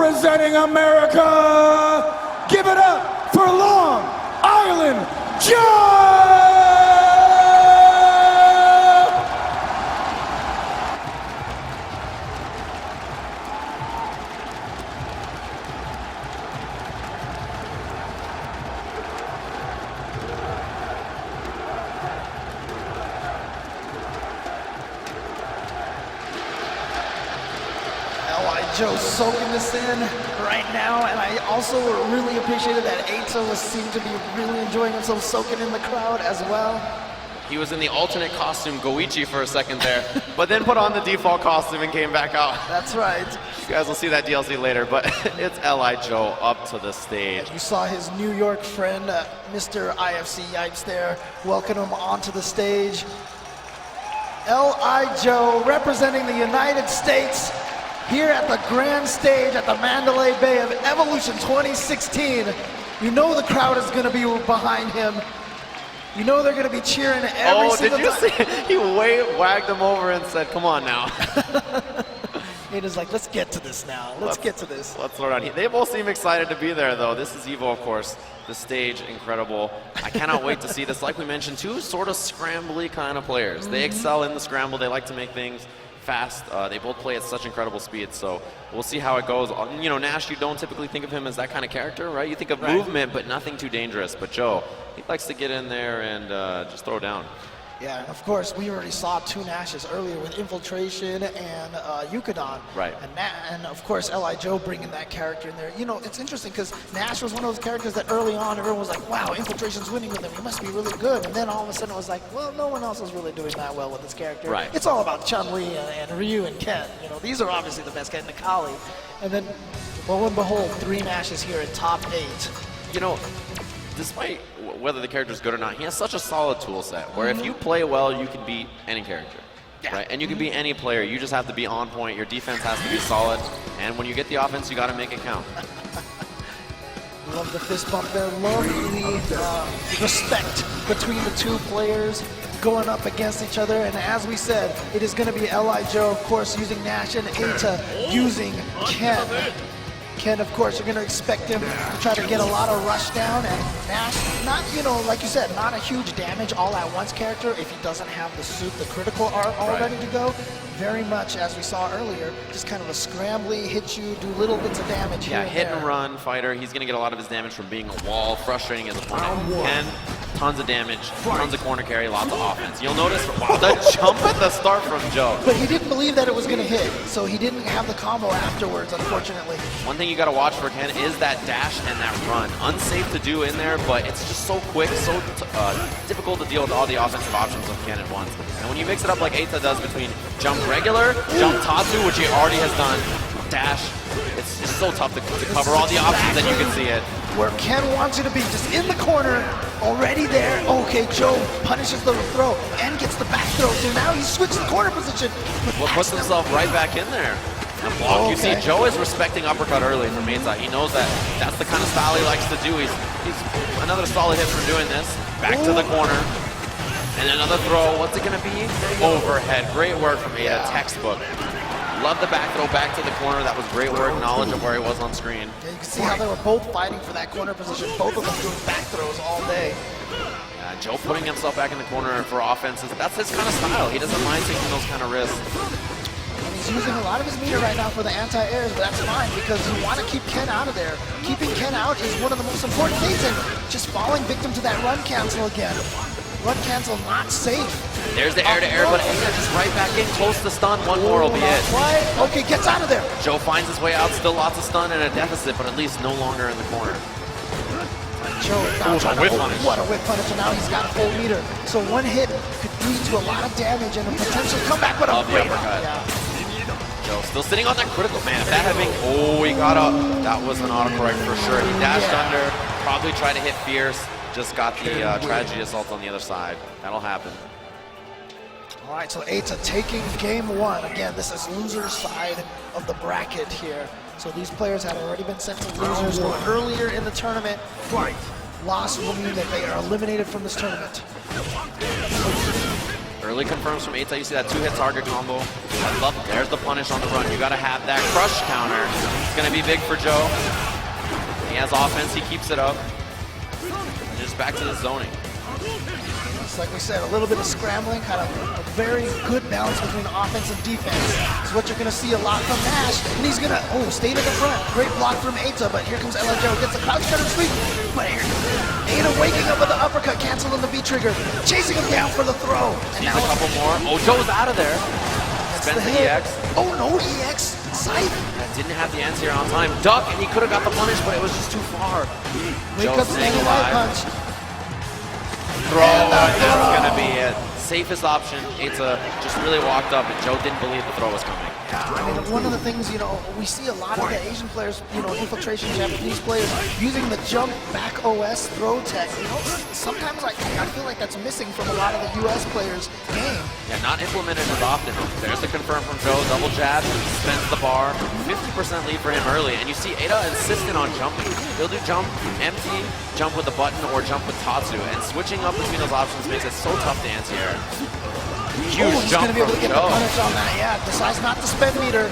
representing America, give it up for Long Island Joe! Joe soaking this in right now, and I also really appreciated that Eita seemed to be really enjoying himself soaking in the crowd as well. He was in the alternate costume Goichi for a second there, but then put on the default costume and came back out. That's right. You guys will see that DLC later, but it's L.I. Joe up to the stage. You saw his New York friend, Mr. IFC Yipes there, welcome him onto the stage. L.I. Joe representing the United States here at the grand stage at the Mandalay Bay of Evolution 2016. You know the crowd is going to be behind him. You know they're going to be cheering every single time. Oh, did you see? He wagged him over and said, come on now. Eita's like, let's get to this now. Let's get to this. Let's slow down. They both seem excited to be there, though. This is Evo, of course. The stage, incredible. I cannot wait to see this. Like we mentioned, two sort of scrambly kind of players. They excel in the scramble. They like to make things fast. They both play at such incredible speed, so we'll see how it goes. You know, Nash, you don't typically think of him as that kind of character, right? You think of movement, but nothing too dangerous. But Joe, he likes to get in there and just throw down. Yeah, and of course, we already saw two Nashes earlier with Infiltration and Yukadon. Right. And of course, L.I. Joe bringing that character in there. You know, it's interesting because Nash was one of those characters that early on, everyone was like, wow, Infiltration's winning with him. He must be really good. And then all of a sudden it was like, well, no one else is really doing that well with this character. Right. It's all about Chun-Li and Ryu and Ken. You know, these are obviously the best guys in the Kali. And then, lo and behold, three Nashes here in top 8. You know, despite whether the character is good or not, he has such a solid tool set where if you play well, you can beat any character, right? And you can beat any player. You just have to be on point. Your defense has to be solid. And when you get the offense, you got to make it count. Love the fist bump there. Love the respect between the two players going up against each other. And as we said, it is going to be L.I. Joe, of course, using Nash, and Eita using Ken. Ken, of course, you're going to expect him to try to get a lot of rush down, and Nash, not, you know, like you said, not a huge damage all at once character if he doesn't have the suit, the critical art all ready to go. Very much, as we saw earlier, just kind of a scrambly, hit you, do little bits of damage here and hit there. and run fighter. He's going to get a lot of his damage from being a wall, frustrating his opponent. Ken, tons of damage, tons of corner carry, lots of offense. You'll notice, wow, the jump at the start from Joe. But he didn't believe that it was going to hit, so he didn't have the combo afterwards, unfortunately. One thing you got to watch for Ken is that dash and that run. Unsafe to do in there, but it's just so quick, so difficult to deal with all the offensive options of Ken at once. And when you mix it up like Eita does between jump regular, jump Tatsu, which he already has done, dash, it's just so tough to cover all the options and you can see it. Where Ken wants you to be, just in the corner, already there. Okay, Joe punishes the throw and gets the back throw, so now he's switched the corner position. Well, puts himself right back in there. And block. You see, Joe is respecting uppercut early from Eita. He knows that that's the kind of style he likes to do. He's another solid hit for doing this. Back to the corner. And another throw. What's it going to be? Overhead. Great work from Eita. Textbook. Love the back throw back to the corner. That was great work. Knowledge of where he was on screen. Yeah, you can see how they were both fighting for that corner position. Both of them doing back throws all day. Joe putting himself back in the corner for offenses. That's his kind of style. He doesn't mind taking those kind of risks. And he's using a lot of his meter right now for the anti-airs, but that's fine because you want to keep Ken out of there. Keeping Ken out is one of the most important things, and just falling victim to that run cancel again. Run cancel not safe. There's the air-to-air, but Eita just right back in, close to stun. One more will be it. Right. Okay, gets out of there. Joe finds his way out, still lots of stun and a deficit, but at least no longer in the corner. Joe now trying to what a whip punish, and now he's got a full meter. So one hit could lead to a lot of damage and a potential comeback, but a great uppercut. Joe still sitting on that critical, man. If that had been, he got up. That was an autocorrect for sure. He dashed under, probably tried to hit fierce, just got the tragedy assault on the other side. That'll happen. All right, so Eita taking game 1. Again, this is loser's side of the bracket here. So these players had already been sent to losers earlier in the tournament. Loss will mean that they are eliminated from this tournament. Early confirms from Eita. You see that 2-hit target combo. I love it. There's the punish on the run. You got to have that crush counter. It's going to be big for Joe. He has offense. He keeps it up. And just back to the zoning. It's like we said, a little bit of scrambling, kind of a very good balance between offense and defense. It's what you're going to see a lot from Nash. And he's going to, stay to the front. Great block from Eita, but here comes LI Joe. Gets a crouch cutter sweep. But here, Eita waking up with the uppercut, canceling the V trigger. Chasing him down for the throw. And Needs a couple more. Oh, Joe's out of there. Spends the EX. Oh, no EX. Scythe. Didn't have the answer on time. Duck, and he could have got the punish, but it was just too far. Wake up, staying alive punch. Throw, and that's going to be it. Safest option. Eita just really walked up, and Joe didn't believe the throw was coming. Yeah, I mean, one of the things, we see a lot of the Asian players, infiltration Japanese players using the jump back OS throw tech. Sometimes I feel like that's missing from a lot of the US players' game. Yeah, not implemented as often. There's the confirm from Joe, double jab, spends the bar, 50% lead for him early, and you see Eita insistent on jumping. He'll do jump, empty, jump with the button, or jump with Tatsu, and switching up between those options makes it so tough to anti-air. Huge he's jump gonna be able from to get Joe. the punish on that, yeah. Decides not to spend meter.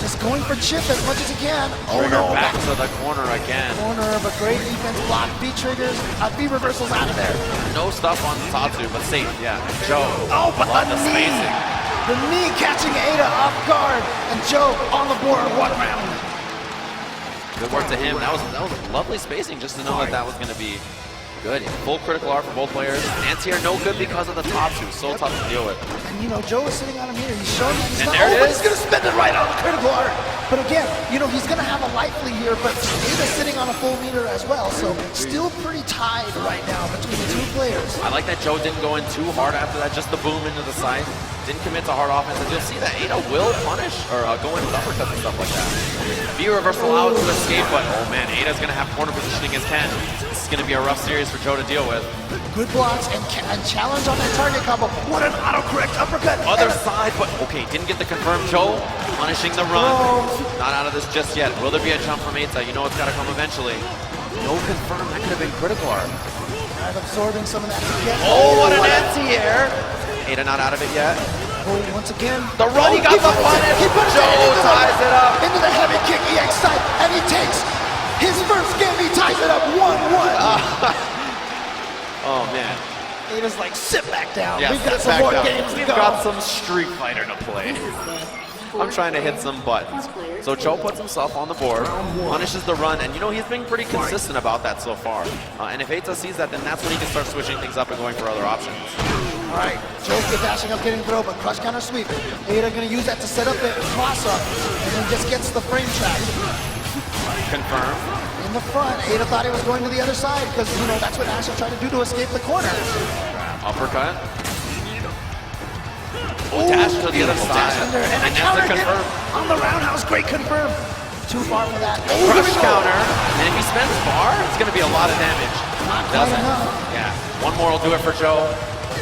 Just going for chip as much as he can. Oh Trigger no, back to the corner again. Corner, but great defense block. B triggers, B reversals out of there. No stuff on Tatsu, but safe, yeah. Joe, Oh, but love the the knee. spacing. The knee catching Eita off guard. And Joe on the board, 1 round. Good work to him. That was lovely spacing just to know that was going to be good. Full critical R for both players. Anti-air no good because of the Tatsu. So tough to deal with. And Joe is sitting on a meter. He's showing that he's And not. there it But is. he's gonna spend it right on the critical art. But again, he's gonna have a life lead here, but Eita's sitting on a full meter as well. So still pretty tied right now between the two players. I like that Joe didn't go in too hard after that. Just the boom into the side. Didn't commit to hard offense. And you'll see that Eita will punish or go in with uppercuts and stuff like that. V reversal out to escape, but oh man, Eita's gonna have corner position against Ken. This is gonna be a rough series for Joe to deal with. Good blocks and challenge on that target combo. What an autocorrect uppercut. Other side, but okay, didn't get the confirm. Joe punishing the run. Not out of this just yet. Will there be a jump from Eita? You know it's gotta come eventually. No confirm, that could have been critical art. Right, absorbing some of that together. Oh, what an anti-air! Eita not out of it yet. Once again. The run, he got the punish. Joe ties it up. Into the heavy kick EX side, and he takes his first game. He ties it up 1-1. Oh man. Eita's like, sit back down. Yeah, We've got sit some back more down. games to We've go. got some Street Fighter to play. I'm trying to hit some buttons. So Joe puts himself on the board, punishes the run, and he's been pretty consistent about that so far. And if Eita sees that, then that's when he can start switching things up and going for other options. All right, Joe's good dashing up, getting throw, but crush counter sweep. Eita gonna use that to set up the cross up, and then just gets the frame trap. Confirm. In the front, Eita thought he was going to the other side, because that's what Nash tried to do to escape the corner. Uppercut. Oh, dash to the other side. Under, and a that's counter the hit confirm. on the roundhouse, great confirm. Too far for that. Crush counter. And if he spends bar, it's going to be a lot of damage. Not quite Doesn't. enough. Yeah. One more will do it for Joe.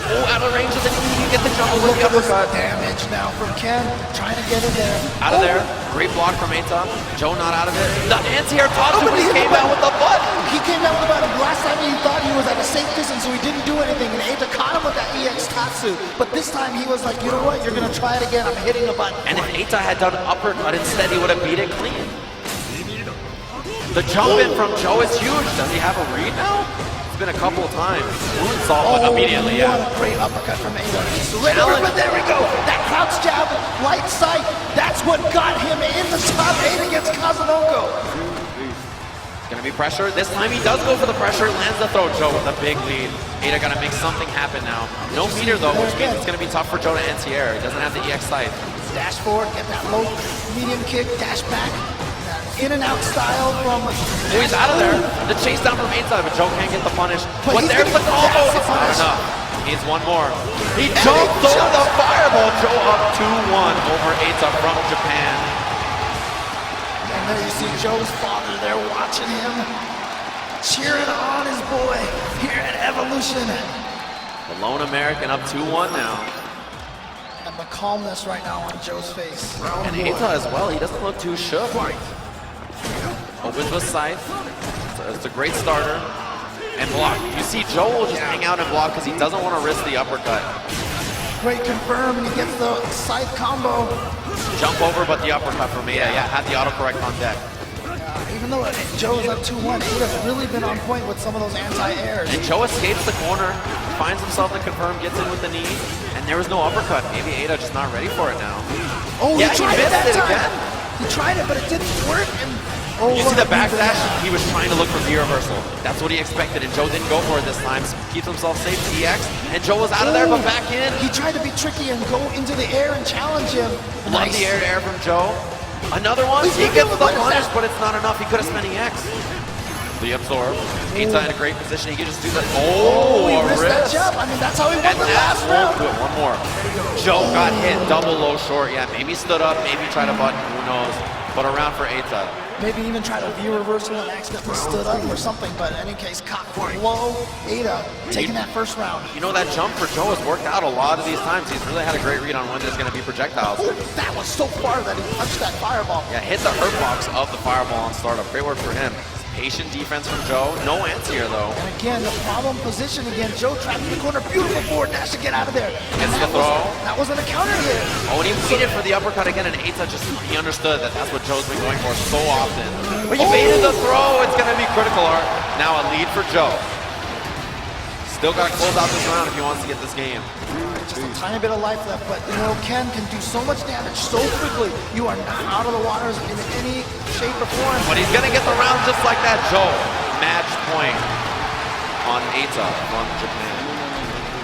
Oh, out of range of the knee. You get the jump with Look the at this uppercut. damage now from Ken, trying to get in there. Out of there. Great block from Eita. Joe not out of it. The anti-air Tatsu, but but he he hit came the out with the button. He came down with the bottom. Last time he thought he was at a safe distance, so he didn't do anything. And Eita caught him with that EX Tatsu. But this time he was like, you know what? You're going to try it again. I'm hitting the button. And if Eita had done uppercut instead, he would have beat it clean. The jump in from Joe is huge. Does he have a read now? It's been a couple of times. Moonsault immediately, What yeah. a great uppercut from Eita. But there we go. That crouch jab, light sight. That's what got him in the top 8 against Kazunoko. Gonna be pressure. This time he does go for the pressure. Lands the throw. Joe with a big lead. Eita gotta make something happen now. No meter though, which means it's gonna be tough for Joe to anti-air. He doesn't have the EX sight. Dash forward, get that low medium kick, dash back. In and out style from. Oh, he's out of there. The chase down from Eita, but Joe can't get the punish. But But he's there's the getting combo. the It's not punish. enough. He needs one more. He jumped over the fireball. Joe up 2-1 over Eita from Japan. And there you see Joe's father there watching him, cheering on his boy here at Evolution. The lone American up 2-1 now. And the calmness right now on Joe's face. And Eita as well. He doesn't look too shook. Opens with scythe. It's a great starter. And block. You see Joe will just hang out and block because he doesn't want to risk the uppercut. Great confirm, and he gets the side combo. Jump over, but the uppercut from Eita. Yeah, had the autocorrect on deck. Even though Joe is up 2-1, Eita's really been on point with some of those anti-airs. And Joe escapes the corner, finds himself the confirm, gets in with the knee, and there was no uppercut. Maybe Eita just not ready for it now. Oh, yeah, he tried it missed that it time. again. He tried it, but it didn't work. And You see the backdash? He was trying to look for V reversal. That's what he expected, and Joe didn't go for it this time. Keeps himself safe to EX, and Joe was out of there, but back in. He tried to be tricky and go into the air and challenge him. Love the air to air from Joe. Another one. He gets the punish, but it's not enough. He could have spent EX. The absorb. Eita in a great position. He could just do that. Oh, he a missed that wrist. jump. I mean, that's how he won And the that last won't round. do it. One more. Joe got hit. Double low short. Yeah, maybe stood up. Maybe tried a button. Who knows? But around for Eita. Maybe even tried a V reversal and accidentally stood up or something. But in any case, caught for low. Eita taking that first round. You know, that jump for Joe has worked out a lot of these times. He's really had a great read on when there's going to be projectiles. Oh, that was so far that he punched that fireball. Yeah, hit the hurt box of the fireball on startup. Great work for him. Patient defense from Joe. No anti-air though. And again, the problem position again. Joe trapped in the corner. Beautiful forward dash to get out of there. Gets the throw. That wasn't a counter hit. Oh, and he waited for the uppercut again, and Eita he understood that that's what Joe's been going for so often. But he baited the throw. It's going to be critical art. Now a lead for Joe. Still got to close out this round if he wants to get this game. Just a tiny bit of life left, but you know, Ken can do so much damage so quickly. You are not out of the waters in any shape or form. But he's going to get the round just like that. Joe, match point on Eita from Japan.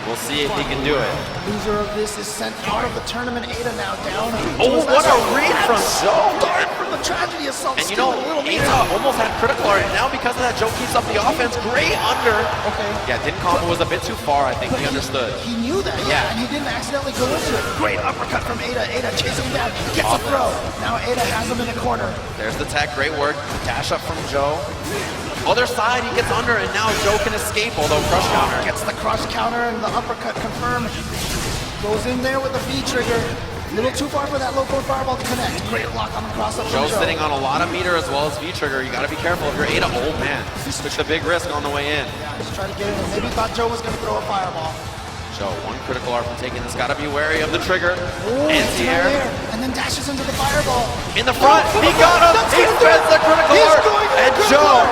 We'll see if he can do it. Loser of this is sent out of the tournament. Eita now down. Oh, what a read from Joe! Start from the tragedy assault. And you know, Eita almost had critical art, and now because of that, Joe keeps up the offense. Great under. Okay. Yeah, didn't combo, was a bit too far, I think. He understood. He knew that, yeah, and he didn't accidentally go into it. Great uppercut from Eita. Eita chasing him down, gets a throw. Now Eita has him in the corner. There's the tech, great work. Dash up from Joe. Other side, he gets under, and now Joe can escape, although crush counter. Gets the crush counter and the uppercut confirmed. Goes in there with the V trigger. A little too far for that low forward fireball to connect. Great block on the cross up from Joe's Joe. sitting on a lot of meter as well as V trigger. You got to be careful if you're Eita. Oh man, he switched a big risk on the way in. Yeah, just try to get in. Maybe thought Joe was going to throw a fireball. Joe, one critical art from taking this. Got to be wary of the trigger. Oh, Anti-air. and then dashes into the fireball. In the front, he got him. He spends the critical art. And Joe,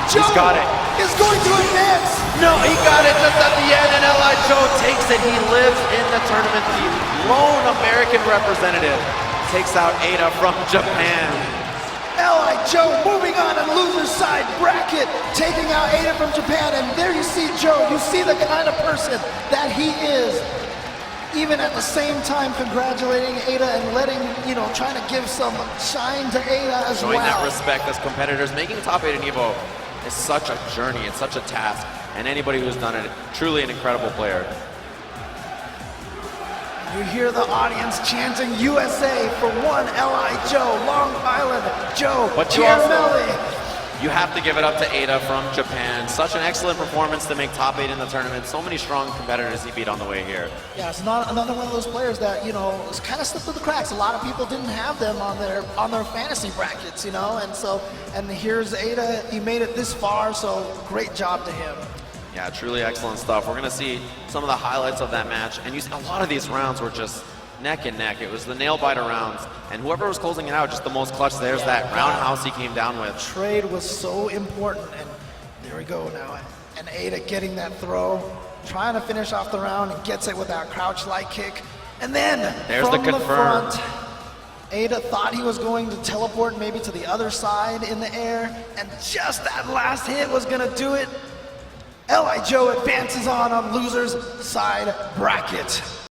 he's got it. Is going to advance. No, he got it just at the end, and L.I. Joe takes it. He lives in the tournament. The lone American representative takes out Eita from Japan. L.I. Joe moving on loser's side bracket, taking out Eita from Japan. And there you see Joe. You see the kind of person that he is. Even at the same time congratulating Eita and letting, you know, trying to give some shine to Eita as Showing well. that respect as competitors. Making top 8 in Evo is such a journey. It's such a task. And anybody who's done it, truly an incredible player. You hear the audience chanting USA for one L.I. Joe, Long Island Joe, But you also- Chiarmelli. You have to give it up to Eita from Japan. Such an excellent performance to make top 8 in the tournament. So many strong competitors he beat on the way here. Yeah, it's not another one of those players that, you know, kind of slipped through the cracks. A lot of people didn't have them on their fantasy brackets, you know, and here's Eita. He made it this far, so great job to him. Yeah, truly excellent stuff. We're going to see some of the highlights of that match. And a lot of these rounds were just neck and neck. It was the nail-biter rounds. And whoever was closing it out, just the most clutch. There's that roundhouse he came down with. Trade was so important, and there we go now. And Eita getting that throw, trying to finish off the round, and gets it with that crouch light kick. And then, there's from the confirm. front, Eita thought he was going to teleport maybe to the other side in the air, and just that last hit was going to do it. L.I. Joe advances on loser's side bracket.